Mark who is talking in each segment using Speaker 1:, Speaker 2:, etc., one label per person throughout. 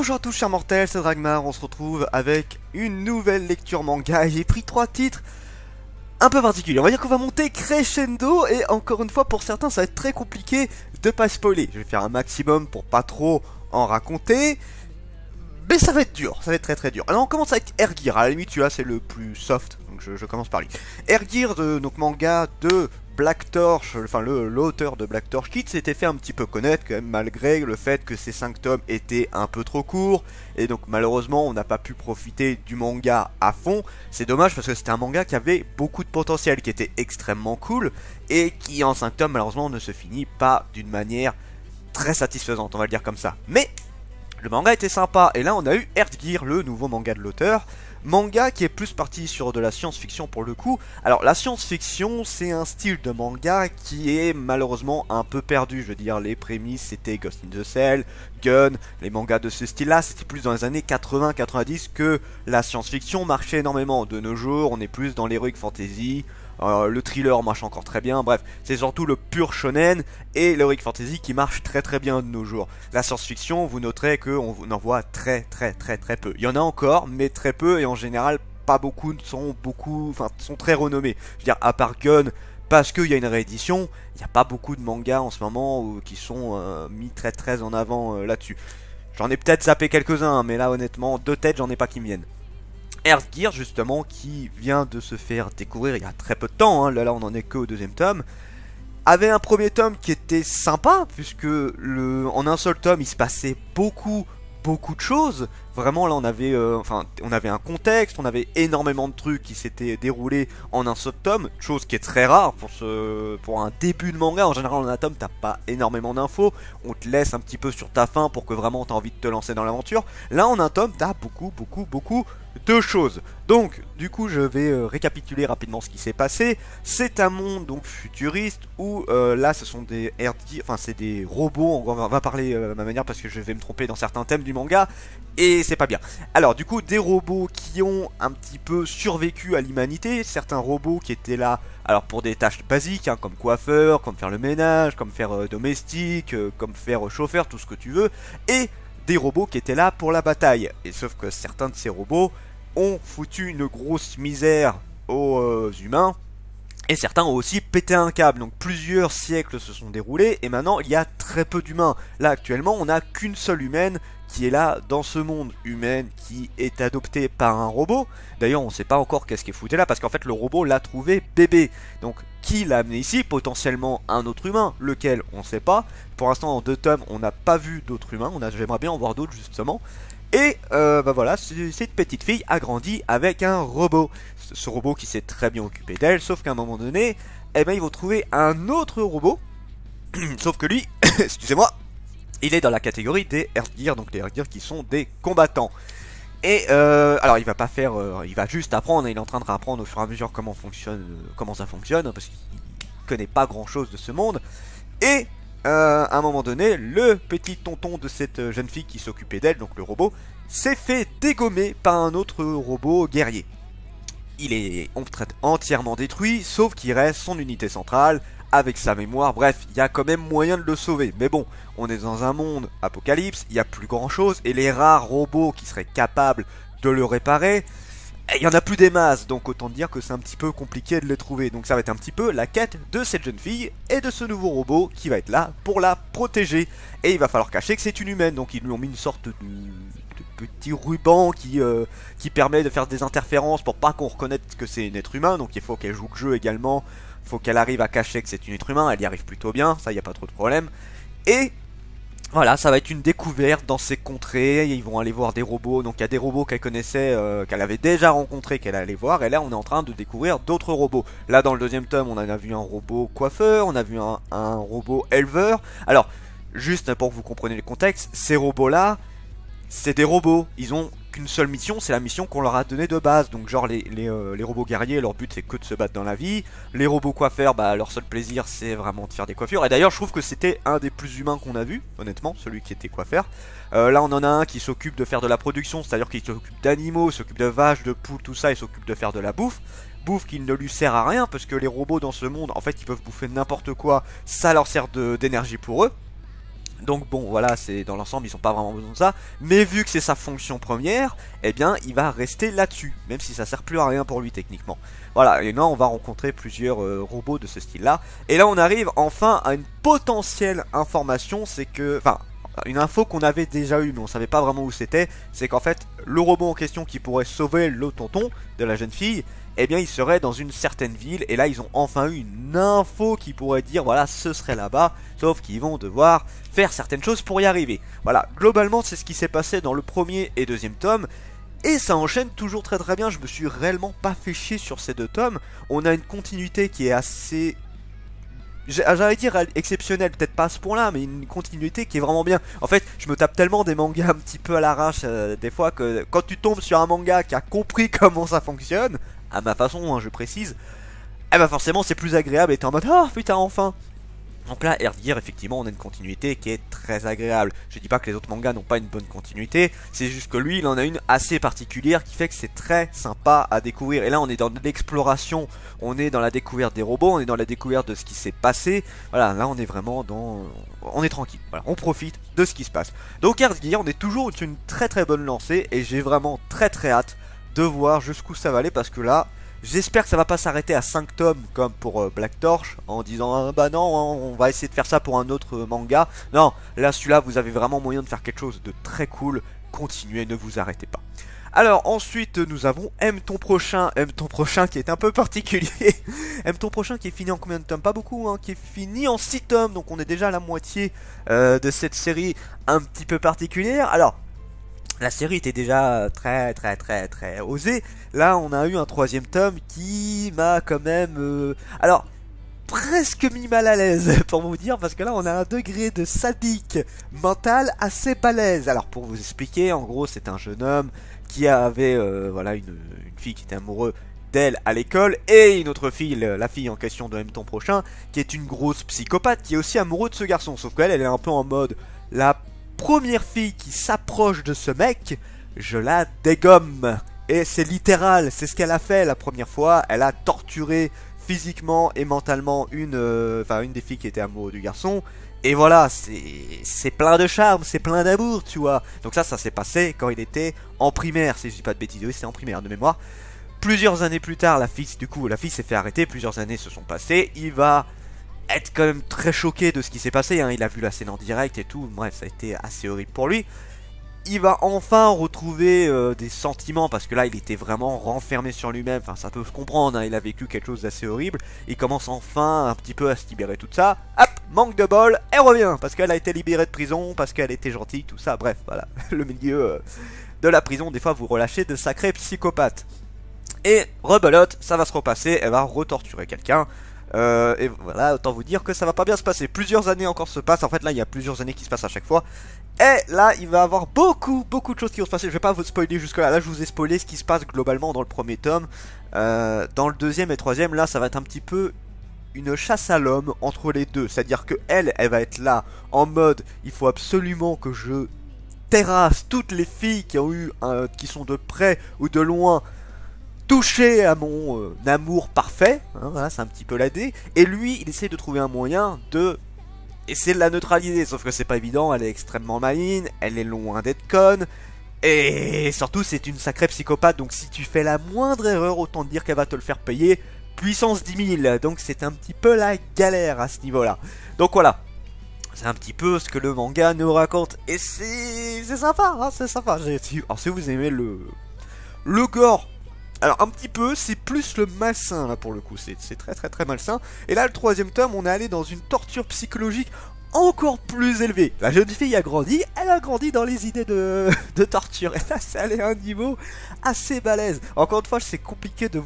Speaker 1: Bonjour à tous chers mortels, c'est Dragmar, on se retrouve avec une nouvelle lecture manga et j'ai pris 3 titres un peu particuliers. On va dire qu'on va monter crescendo et encore une fois pour certains ça va être très compliqué de pas spoiler. Je vais faire un maximum pour pas trop en raconter, mais ça va être dur, ça va être très dur. Alors on commence avec Air Gear, à la limite tu vois c'est le plus soft, donc je commence par lui. Air Gear, donc manga de Black Torch, enfin l'auteur de Black Torch qui s'était fait un petit peu connaître quand même malgré le fait que ces 5 tomes étaient un peu trop courts et donc malheureusement on n'a pas pu profiter du manga à fond. C'est dommage parce que c'était un manga qui avait beaucoup de potentiel, qui était extrêmement cool et qui en 5 tomes malheureusement ne se finit pas d'une manière très satisfaisante, on va le dire comme ça. Mais le manga était sympa et là on a eu Air Gear, le nouveau manga de l'auteur. Manga qui est plus parti sur de la science-fiction pour le coup. Alors la science-fiction c'est un style de manga qui est malheureusement un peu perdu. Je veux dire les prémices c'était Ghost in the Shell, Gun, les mangas de ce style là c'était plus dans les années 80-90 que la science-fiction marchait énormément. De nos jours on est plus dans l'heroic fantasy. Le thriller marche encore très bien, bref, c'est surtout le pur shonen et l'heroic fantasy qui marche très bien de nos jours. La science-fiction, vous noterez qu'on en voit très peu. Il y en a encore, mais très peu et en général pas beaucoup sont très renommés. Je veux dire, à part Gun, parce qu'il y a une réédition, il n'y a pas beaucoup de mangas en ce moment qui sont mis très en avant là-dessus. J'en ai peut-être zappé quelques-uns, mais là honnêtement, de tête j'en ai pas qui me viennent. Air Gear justement qui vient de se faire découvrir il y a très peu de temps, hein, là on en est que au 2e tome, avait un premier tome qui était sympa puisque en un seul tome il se passait beaucoup de choses. Vraiment là on avait un contexte, on avait énormément de trucs qui s'étaient déroulés en un seul tome, chose qui est très rare pour un début de manga. En général en un tome t'as pas énormément d'infos, on te laisse un petit peu sur ta faim pour que vraiment t'as envie de te lancer dans l'aventure. Là en un tome t'as beaucoup de choses. Donc du coup je vais récapituler rapidement ce qui s'est passé. C'est un monde donc futuriste où là ce sont des c'est des robots, on va parler à ma manière parce que je vais me tromper dans certains thèmes du manga et c'est pas bien. Alors du coup des robots qui ont un petit peu survécu à l'humanité, certains robots qui étaient là alors pour des tâches basiques hein, comme coiffeur, comme faire le ménage, comme faire domestique, comme faire chauffeur, tout ce que tu veux, et des robots qui étaient là pour la bataille. Et sauf que certains de ces robots ont foutu une grosse misère aux humains et certains ont aussi pété un câble. Donc plusieurs siècles se sont déroulés et maintenant il y a très peu d'humains. Là actuellement on n'a qu'une seule humaine qui est là dans ce monde, humaine qui est adoptée par un robot. D'ailleurs on sait pas encore qu'est-ce qui est foutu là parce qu'en fait le robot l'a trouvé bébé. Donc qui l'a amené ici? Potentiellement un autre humain, lequel on sait pas. Pour l'instant en 2 tomes on n'a pas vu d'autres humains, j'aimerais bien en voir d'autres justement. Et voilà, cette petite fille a grandi avec un robot. Ce robot qui s'est très bien occupé d'elle, sauf qu'à un moment donné, eh ben, ils vont trouver un autre robot. Sauf que lui, excusez-moi, il est dans la catégorie des Air Gear, donc les Air Gear qui sont des combattants. Et alors il va pas faire, il va juste apprendre, il est en train de réapprendre au fur et à mesure comment ça fonctionne, parce qu'il connaît pas grand chose de ce monde. Et à un moment donné, le petit tonton de cette jeune fille qui s'occupait d'elle, donc le robot, s'est fait dégommer par un autre robot guerrier. Il est entièrement détruit, sauf qu'il reste son unité centrale, avec sa mémoire, bref, il y a quand même moyen de le sauver. Mais bon, on est dans un monde apocalypse, il n'y a plus grand chose, et les rares robots qui seraient capables de le réparer, il y en a plus des masses, donc autant dire que c'est un petit peu compliqué de les trouver. Donc ça va être un petit peu la quête de cette jeune fille et de ce nouveau robot qui va être là pour la protéger. Et il va falloir cacher que c'est une humaine, donc ils lui ont mis une sorte de petit ruban qui permet de faire des interférences pour pas qu'on reconnaisse que c'est un être humain. Donc il faut qu'elle joue le jeu également, il faut qu'elle arrive à cacher que c'est un être humain, elle y arrive plutôt bien, ça y a pas trop de problème. Et voilà, ça va être une découverte dans ces contrées, ils vont aller voir des robots, donc il y a des robots qu'elle connaissait, qu'elle avait déjà rencontrés, qu'elle allait voir, et là on est en train de découvrir d'autres robots. Là dans le 2e tome, on en a vu un robot coiffeur, on a vu un robot éleveur. Alors, juste pour que vous compreniez le contexte, ces robots-là, c'est des robots, ils ont qu'une seule mission, c'est la mission qu'on leur a donnée de base. Donc genre les robots guerriers, leur but c'est que de se battre dans la vie. Les robots coiffeurs, bah leur seul plaisir c'est vraiment de faire des coiffures. Et d'ailleurs je trouve que c'était un des plus humains qu'on a vu, honnêtement, celui qui était coiffeur. Là on en a un qui s'occupe de faire de la production, c'est à dire qu'il s'occupe d'animaux, s'occupe de vaches, de poules, tout ça, il s'occupe de faire de la bouffe. Bouffe qui ne lui sert à rien parce que les robots dans ce monde, en fait ils peuvent bouffer n'importe quoi, ça leur sert d'énergie pour eux. Donc bon, voilà, c'est dans l'ensemble, ils ont pas vraiment besoin de ça. Mais vu que c'est sa fonction première, eh bien, il va rester là-dessus. Même si ça sert plus à rien pour lui techniquement. Voilà, et là, on va rencontrer plusieurs robots de ce style-là. Et là, on arrive enfin à une potentielle information, c'est que... Enfin, une info qu'on avait déjà eue, mais on savait pas vraiment où c'était. C'est qu'en fait, le robot en question qui pourrait sauver le tonton de la jeune fille, eh bien il serait dans une certaine ville. Et là ils ont enfin eu une info qui pourrait dire voilà ce serait là-bas. Sauf qu'ils vont devoir faire certaines choses pour y arriver. Voilà, globalement c'est ce qui s'est passé dans le premier et deuxième tome. Et ça enchaîne toujours très très bien, je me suis réellement pas fait chier sur ces deux tomes. On a une continuité qui est assez... J'allais dire exceptionnelle, peut-être pas à ce point-là, mais une continuité qui est vraiment bien. En fait, je me tape tellement des mangas un petit peu à l'arrache des fois que quand tu tombes sur un manga qui a compris comment ça fonctionne, à ma façon, hein, je précise, eh ben forcément c'est plus agréable et t'es en mode oh putain enfin. Donc là, Erdgear, effectivement, on a une continuité qui est très agréable. Je dis pas que les autres mangas n'ont pas une bonne continuité, c'est juste que lui, il en a une assez particulière qui fait que c'est très sympa à découvrir. Et là, on est dans l'exploration, on est dans la découverte des robots, on est dans la découverte de ce qui s'est passé. Voilà, là, on est vraiment dans... On est tranquille, voilà, on profite de ce qui se passe. Donc Erdgear, on est toujours sur une très très bonne lancée et j'ai vraiment très très hâte de voir jusqu'où ça va aller parce que là... J'espère que ça va pas s'arrêter à 5 tomes comme pour Black Torch en disant ah, bah non on va essayer de faire ça pour un autre manga. Non, là celui-là vous avez vraiment moyen de faire quelque chose de très cool. Continuez, ne vous arrêtez pas. Alors ensuite nous avons M ton prochain qui est un peu particulier. M ton prochain qui est fini en combien de tomes? Pas beaucoup hein, qui est fini en 6 tomes donc on est déjà à la moitié de cette série un petit peu particulière. Alors la série était déjà très osée. Là, on a eu un troisième tome qui m'a quand même... Alors, presque mis mal à l'aise, pour vous dire, parce que là, on a un degré de sadique mental assez balèze. Alors, pour vous expliquer, en gros, c'est un jeune homme qui avait voilà, une fille qui était amoureuse d'elle à l'école, et une autre fille, la fille en question de M ton prochain, qui est une grosse psychopathe, qui est aussi amoureuse de ce garçon. Sauf qu'elle, elle est un peu en mode... La première fille qui s'approche de ce mec, je la dégomme. Et c'est littéral, c'est ce qu'elle a fait la première fois. Elle a torturé physiquement et mentalement une des filles qui était amoureuse du garçon. Et voilà, c'est plein de charme, c'est plein d'amour, tu vois. Donc ça s'est passé quand il était en primaire, si je dis pas de bêtises, oui c'est en primaire de mémoire. Plusieurs années plus tard, la fille s'est fait arrêter, plusieurs années se sont passées, il va être quand même très choqué de ce qui s'est passé, hein. Il a vu la scène en direct et tout, bref ça a été assez horrible pour lui. Il va enfin retrouver des sentiments parce que là il était vraiment renfermé sur lui-même, enfin ça peut se comprendre, hein. Il a vécu quelque chose d'assez horrible, il commence enfin un petit peu à se libérer de tout ça, hop, manque de bol, elle revient, parce qu'elle a été libérée de prison, parce qu'elle était gentille, tout ça, bref, voilà, le milieu de la prison, des fois vous relâchez de sacrés psychopathes. Et rebelote, ça va se repasser, elle va retorturer quelqu'un. Et voilà, autant vous dire que ça va pas bien se passer. Plusieurs années encore se passent. En fait, là, il y a plusieurs années qui se passent à chaque fois. Et là, il va y avoir beaucoup de choses qui vont se passer. Je vais pas vous spoiler jusque là. Là, je vous ai spoilé ce qui se passe globalement dans le premier tome. Dans le deuxième et troisième, là, ça va être un petit peu une chasse à l'homme entre les deux. C'est-à-dire que elle va être là en mode, il faut absolument que je terrasse toutes les filles qui ont eu, qui sont de près ou de loin touché à mon amour parfait, hein, voilà, c'est un petit peu la D, et lui, il essaie de trouver un moyen de essayer de la neutraliser, sauf que c'est pas évident, elle est extrêmement maligne, elle est loin d'être conne, et surtout c'est une sacrée psychopathe, donc si tu fais la moindre erreur, autant te dire qu'elle va te le faire payer puissance 10 000, donc c'est un petit peu la galère à ce niveau-là. Donc voilà, c'est un petit peu ce que le manga nous raconte, et c'est sympa, hein, c'est sympa. Alors si vous aimez le gore, alors un petit peu, c'est plus le malsain là pour le coup, c'est très malsain. Et là le troisième tome, on est allé dans une torture psychologique encore plus élevée. La jeune fille a grandi, elle a grandi dans les idées de torture. Et là c'est allé à un niveau assez balèze. Encore une fois, c'est compliqué de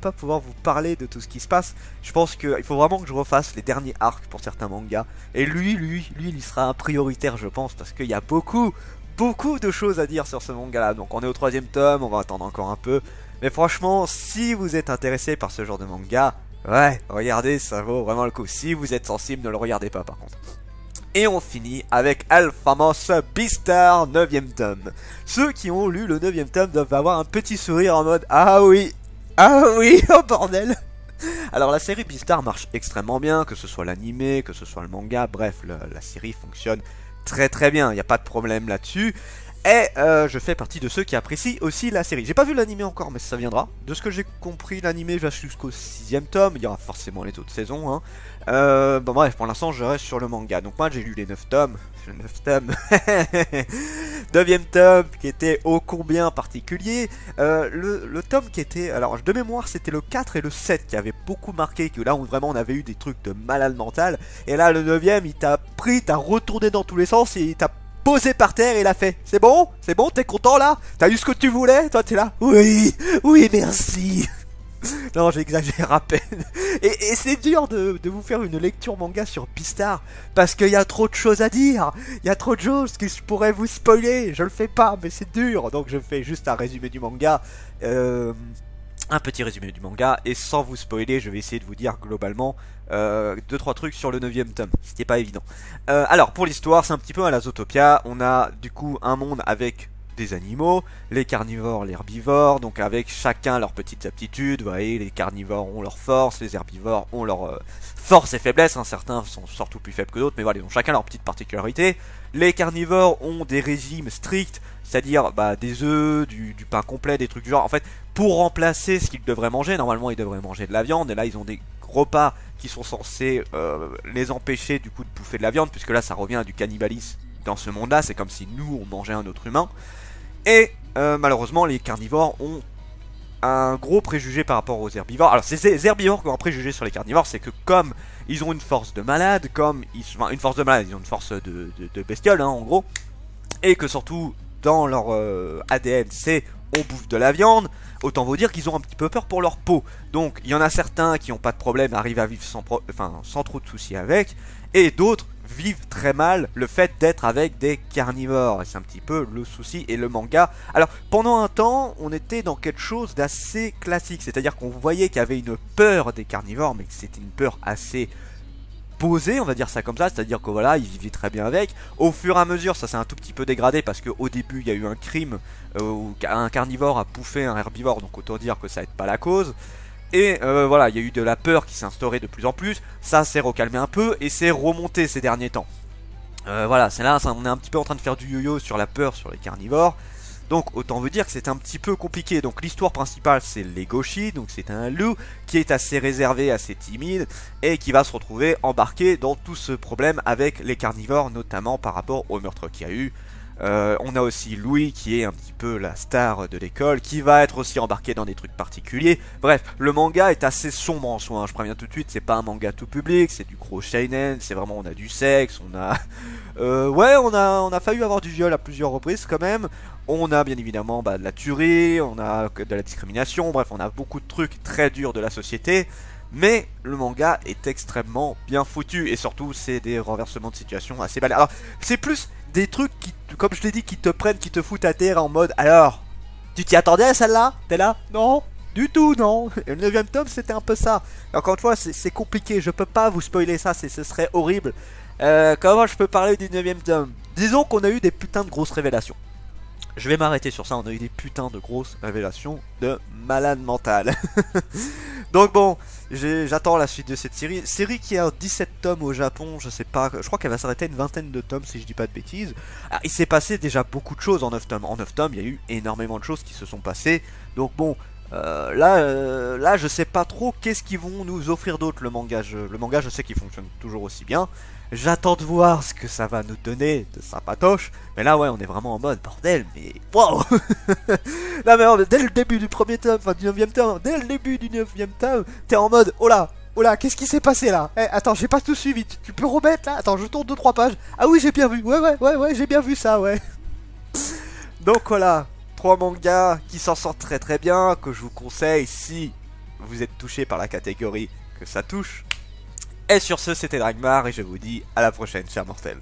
Speaker 1: pas pouvoir vous parler de tout ce qui se passe. Je pense qu'il faut vraiment que je refasse les derniers arcs pour certains mangas. Et lui il y sera un prioritaire je pense, parce qu'il y a beaucoup de choses à dire sur ce manga là. Donc on est au troisième tome, on va attendre encore un peu. Mais franchement, si vous êtes intéressé par ce genre de manga, ouais, regardez, ça vaut vraiment le coup. Si vous êtes sensible, ne le regardez pas par contre. Et on finit avec Alphamos Beastar 9ème tome. Ceux qui ont lu le 9ème tome doivent avoir un petit sourire en mode ah oui, oh bordel. Alors la série Beastar marche extrêmement bien, que ce soit l'animé, que ce soit le manga, bref, la série fonctionne très très bien, il n'y a pas de problème là-dessus. Et je fais partie de ceux qui apprécient aussi la série. J'ai pas vu l'animé encore, mais ça viendra. De ce que j'ai compris, l'animé va jusqu'au 6ème tome. Il y aura forcément les autres saisons. Hein. Bon bref, pour l'instant, je reste sur le manga. Donc moi, j'ai lu les 9 tomes. Le 9 tomes. 9ème tome, qui était ô combien particulier. Le tome qui était... Alors, de mémoire, c'était le 4 et le 7 qui avaient beaucoup marqué. Que là, où vraiment, on avait eu des trucs de malade mental. Et là, le 9ème, il t'a pris, t'a retourné dans tous les sens et il t'a posé par terre et il a fait. C'est bon, t'es content là? T'as eu ce que tu voulais? Toi t'es là. Oui, oui, merci. Non, j'exagère à peine. Et c'est dur de vous faire une lecture manga sur Beastars parce qu'il y a trop de choses à dire. Il y a trop de choses que je pourrais vous spoiler. Je le fais pas, mais c'est dur. Donc je fais juste un résumé du manga. Un petit résumé du manga, et sans vous spoiler, je vais essayer de vous dire globalement 2-3 trucs sur le 9ème tome, ce qui n'est pas évident. Alors, pour l'histoire, c'est un petit peu à la Zootopia. On a du coup un monde avec des animaux, les carnivores, les herbivores, donc avec chacun leurs petites aptitudes. Vous voyez, les carnivores ont leur force, les herbivores ont leur force et faiblesse. Hein. Certains sont surtout plus faibles que d'autres, mais voilà, ils ont chacun leurs petites particularités. Les carnivores ont des régimes stricts, c'est-à-dire des œufs, du pain complet, des trucs du genre. En fait, pour remplacer ce qu'ils devraient manger, normalement ils devraient manger de la viande, et là ils ont des repas qui sont censés les empêcher du coup de bouffer de la viande, puisque là ça revient à du cannibalisme dans ce monde-là, c'est comme si nous on mangeait un autre humain. Et malheureusement les carnivores ont un gros préjugé par rapport aux herbivores. Alors c'est les herbivores qui ont un préjugé sur les carnivores, c'est que comme ils ont une force de malade, ils ont une force de bestiole hein, en gros, et que surtout dans leur ADN c'est on bouffe de la viande, autant vous dire qu'ils ont un petit peu peur pour leur peau. Donc il y en a certains qui n'ont pas de problème, arrivent à vivre sans trop de soucis avec, et d'autres vivent très mal le fait d'être avec des carnivores. Et c'est un petit peu le souci. Et le manga, alors pendant un temps on était dans quelque chose d'assez classique, c'est-à-dire qu'on voyait qu'il y avait une peur des carnivores, mais que c'était une peur assez posé, on va dire ça comme ça, c'est-à-dire que voilà, ils vivaient très bien avec. Au fur et à mesure, ça s'est un tout petit peu dégradé parce qu'au début, il y a eu un crime où un carnivore a bouffé un herbivore, donc autant dire que ça n'aide pas la cause. Et voilà, il y a eu de la peur qui s'est instaurée de plus en plus, ça s'est recalmé un peu et c'est remonté ces derniers temps. Voilà, c'est là, on est un petit peu en train de faire du yo-yo sur la peur sur les carnivores. Donc autant vous dire que c'est un petit peu compliqué. Donc l'histoire principale c'est Legoshi, donc c'est un loup qui est assez réservé, assez timide et qui va se retrouver embarqué dans tout ce problème avec les carnivores, notamment par rapport au meurtre qu'il y a eu. On a aussi Louis qui est un petit peu la star de l'école, qui va être aussi embarqué dans des trucs particuliers. Bref, le manga est assez sombre en soi, hein. Je préviens tout de suite, c'est pas un manga tout public, c'est du gros seinen, c'est vraiment, on a du sexe, on a... ouais, on a failli avoir du viol à plusieurs reprises quand même. On a bien évidemment de la tuerie, on a de la discrimination, bref, on a beaucoup de trucs très durs de la société. Mais le manga est extrêmement bien foutu et surtout c'est des renversements de situation assez balèzes. Alors c'est plus des trucs qui, comme je l'ai dit, qui te prennent, qui te foutent à terre en mode alors, tu t'y attendais à celle-là? T'es là? Non, du tout non. Et le 9ème tome c'était un peu ça. Et encore une fois c'est compliqué, je peux pas vous spoiler ça, ce serait horrible. Comment je peux parler du 9ème tome? Disons qu'on a eu des putains de grosses révélations. Je vais m'arrêter sur ça, on a eu des putains de grosses révélations de malade mental. Donc bon, j'attends la suite de cette série qui a 17 tomes au Japon, je sais pas, je crois qu'elle va s'arrêter à une vingtaine de tomes si je dis pas de bêtises. Alors, il s'est passé déjà beaucoup de choses en 9 tomes. En 9 tomes, il y a eu énormément de choses qui se sont passées. Donc bon, là je sais pas trop qu'est-ce qu'ils vont nous offrir d'autre le manga. Le manga je sais qu'il fonctionne toujours aussi bien. J'attends de voir ce que ça va nous donner de sympatoche. Mais là ouais on est vraiment en mode bordel mais wow. Là mais dès le début du premier tome, enfin du 9ème tome, dès le début du 9ème tome, t'es en mode oh là, qu'est-ce qui s'est passé là? Eh, attends, j'ai pas tout suivi, tu peux remettre là? Attends, je tourne 2-3 pages. Ah oui j'ai bien vu, ouais, j'ai bien vu ça, ouais. Donc voilà, 3 mangas qui s'en sortent très très bien, que je vous conseille si vous êtes touché par la catégorie que ça touche. Et sur ce, c'était Dragmar et je vous dis à la prochaine, chers mortels.